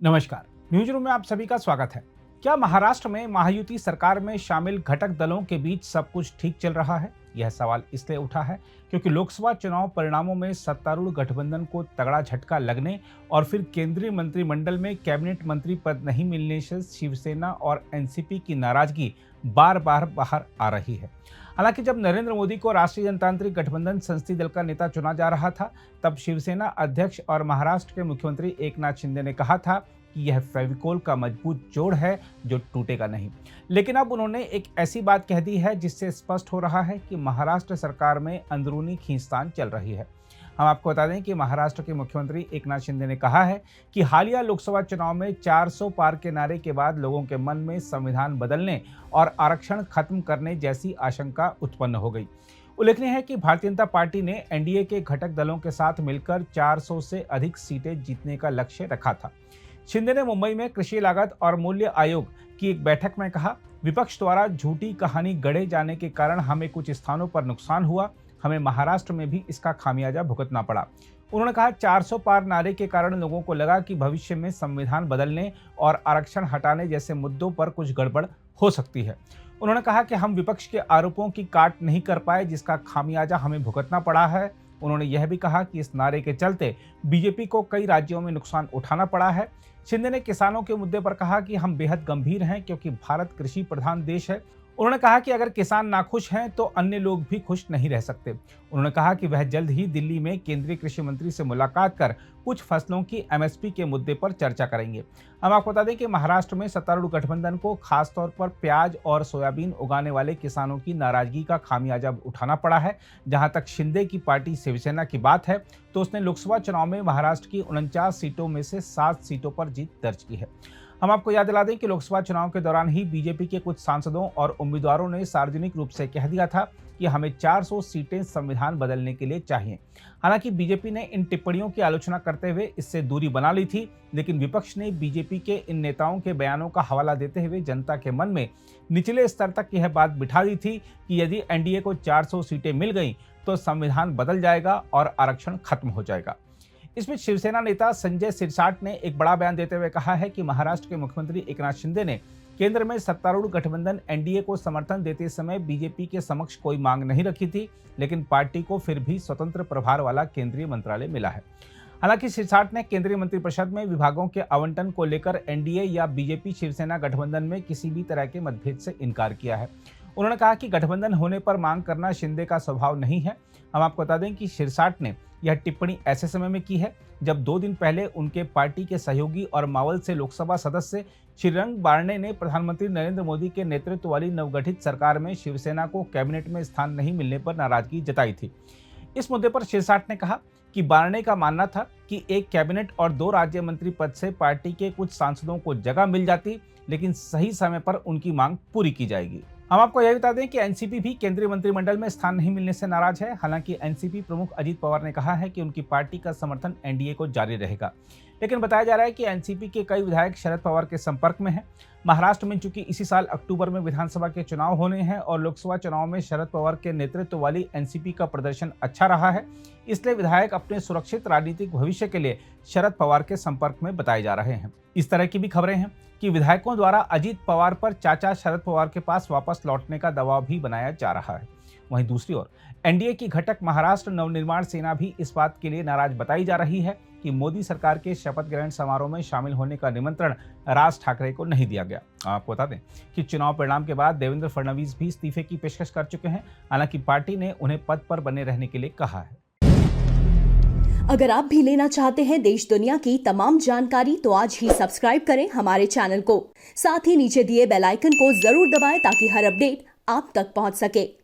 नमस्कार। News room में आप सभी का स्वागत है। क्या महाराष्ट्र में महायुति सरकार में शामिल घटक दलों के बीच सब कुछ ठीक चल रहा है? यह सवाल इसलिए उठा है क्योंकि लोकसभा चुनाव परिणामों में सत्तारूढ़ गठबंधन को तगड़ा झटका लगने और फिर केंद्रीय मंत्रिमंडल में कैबिनेट मंत्री पद नहीं मिलने से शिवसेना और एनसीपी की नाराजगी बार बार बाहर आ रही है। हालांकि जब नरेंद्र मोदी को राष्ट्रीय जनतांत्रिक गठबंधन संसदीय दल का नेता चुना जा रहा था, तब शिवसेना अध्यक्ष और महाराष्ट्र के मुख्यमंत्री एकनाथ शिंदे ने कहा था कि यह फेविकोल का मजबूत जोड़ है जो टूटेगा नहीं। लेकिन अब उन्होंने एक ऐसी बात कह दी है जिससे स्पष्ट हो रहा है कि महाराष्ट्र सरकार में अंदरूनी खींचतान चल रही है। हम आपको बता दें कि महाराष्ट्र के मुख्यमंत्री एकनाथ शिंदे ने कहा है कि हालिया लोकसभा चुनाव में 400 पार के नारे के बाद लोगों के मन में संविधान बदलने और आरक्षण खत्म करने जैसी आशंका उत्पन्न हो गई। उल्लेखनीय है कि भारतीय जनता पार्टी ने एनडीए के घटक दलों के साथ मिलकर 400 से अधिक सीटें जीतने का लक्ष्य रखा था। शिंदे ने मुंबई में कृषि लागत और मूल्य आयोग की एक बैठक में कहा, विपक्ष द्वारा झूठी कहानी गढ़े जाने के कारण हमें कुछ स्थानों पर नुकसान हुआ, हमें महाराष्ट्र में भी इसका खामियाजा भुगतना पड़ा। उन्होंने कहा, 400 पार नारे के कारण लोगों को लगा कि भविष्य में संविधान बदलने और आरक्षण हटाने जैसे मुद्दों पर कुछ गड़बड़ हो सकती है। उन्होंने कहा कि हम विपक्ष के आरोपों की काट नहीं कर पाए जिसका खामियाजा हमें भुगतना पड़ा है। उन्होंने यह भी कहा कि इस नारे के चलते बीजेपी को कई राज्यों में नुकसान उठाना पड़ा है। शिंदे ने किसानों के मुद्दे पर कहा कि हम बेहद गंभीर हैं क्योंकि भारत कृषि प्रधान देश है। उन्होंने कहा कि अगर किसान नाखुश हैं तो अन्य लोग भी खुश नहीं रह सकते। उन्होंने कहा कि वह जल्द ही दिल्ली में केंद्रीय कृषि मंत्री से मुलाकात कर कुछ फसलों की एमएसपी के मुद्दे पर चर्चा करेंगे। हम आपको बता दें कि महाराष्ट्र में सत्तारूढ़ गठबंधन को खासतौर पर प्याज और सोयाबीन उगाने वाले किसानों की नाराजगी का खामियाजा उठाना पड़ा है। जहां तक शिंदे की पार्टी शिवसेना की बात है तो उसने लोकसभा चुनाव में महाराष्ट्र की 49 सीटों में से 7 सीटों पर जीत दर्ज की है। हम आपको याद दिला दें कि लोकसभा चुनाव के दौरान ही बीजेपी के कुछ सांसदों और उम्मीदवारों ने सार्वजनिक रूप से कह दिया था कि हमें 400 सीटें संविधान बदलने के लिए चाहिए। हालांकि बीजेपी ने इन टिप्पणियों की आलोचना करते हुए इससे दूरी बना ली थी, लेकिन विपक्ष ने बीजेपी के इन नेताओं के बयानों का हवाला देते हुए जनता के मन में निचले स्तर तक यह बात बिठा दी थी कि यदि एनडीए को 400 सीटें मिल गई तो संविधान बदल जाएगा और आरक्षण खत्म हो जाएगा। इस बीच शिवसेना नेता संजय सिरसाट ने एक बड़ा बयान देते हुए कहा है कि महाराष्ट्र के मुख्यमंत्री एकनाथ शिंदे ने केंद्र में सत्तारूढ़ गठबंधन एनडीए को समर्थन देते समय बीजेपी के समक्ष कोई मांग नहीं रखी थी, लेकिन पार्टी को फिर भी स्वतंत्र प्रभार वाला केंद्रीय मंत्रालय मिला है। हालांकि सिरसाट ने केंद्रीय मंत्रिपरिषद में विभागों के आवंटन को लेकर एनडीए या बीजेपी शिवसेना गठबंधन में किसी भी तरह के मतभेद से इनकार किया है। उन्होंने कहा कि गठबंधन होने पर मांग करना शिंदे का स्वभाव नहीं है। हम आपको बता दें कि सिरसाट ने यह टिप्पणी ऐसे समय में की है जब 2 दिन पहले उनके पार्टी के सहयोगी और मावल से लोकसभा सदस्य श्रीरंग बारणे ने प्रधानमंत्री नरेंद्र मोदी के नेतृत्व वाली नवगठित सरकार में शिवसेना को कैबिनेट में स्थान नहीं मिलने पर नाराजगी जताई थी। इस मुद्दे पर सिरसाट ने कहा कि बारणे का मानना था कि एक कैबिनेट और 2 राज्य मंत्री पद से पार्टी के कुछ सांसदों को जगह मिल जाती, लेकिन सही समय पर उनकी मांग पूरी की जाएगी। हम आपको यह बता दें कि एनसीपी भी केंद्रीय मंत्रिमंडल में स्थान नहीं मिलने से नाराज है। हालांकि एनसीपी प्रमुख अजीत पवार ने कहा है कि उनकी पार्टी का समर्थन एनडीए को जारी रहेगा, लेकिन बताया जा रहा है कि एनसीपी के कई विधायक शरद पवार के संपर्क में हैं। महाराष्ट्र में चूंकि इसी साल अक्टूबर में विधानसभा के चुनाव होने हैं और लोकसभा चुनाव में शरद पवार के नेतृत्व वाली एनसीपी का प्रदर्शन अच्छा रहा है, इसलिए विधायक अपने सुरक्षित राजनीतिक भविष्य के लिए शरद पवार के संपर्क में बताए जा रहे हैं। इस तरह की भी खबरें हैं कि विधायकों द्वारा अजीत पवार पर चाचा शरद पवार के पास वापस लौटने का दबाव भी बनाया जा रहा है। वहीं दूसरी ओर एनडीए की घटक महाराष्ट्र नवनिर्माण सेना भी इस बात के लिए नाराज बताई जा रही है कि मोदी सरकार के शपथ ग्रहण समारोह में शामिल होने का निमंत्रण राज ठाकरे को नहीं दिया गया। आपको बता दें कि चुनाव परिणाम के बाद देवेंद्र फडणवीस भी इस्तीफे की पेशकश कर चुके हैं। हालांकि पार्टी ने उन्हें पद पर बने रहने के लिए कहा है। अगर आप भी लेना चाहते हैं देश दुनिया की तमाम जानकारी तो आज ही सब्सक्राइब करें हमारे चैनल को। साथ ही नीचे दिए बेल आइकन को जरूर दबाएं ताकि हर अपडेट आप तक पहुंच सके।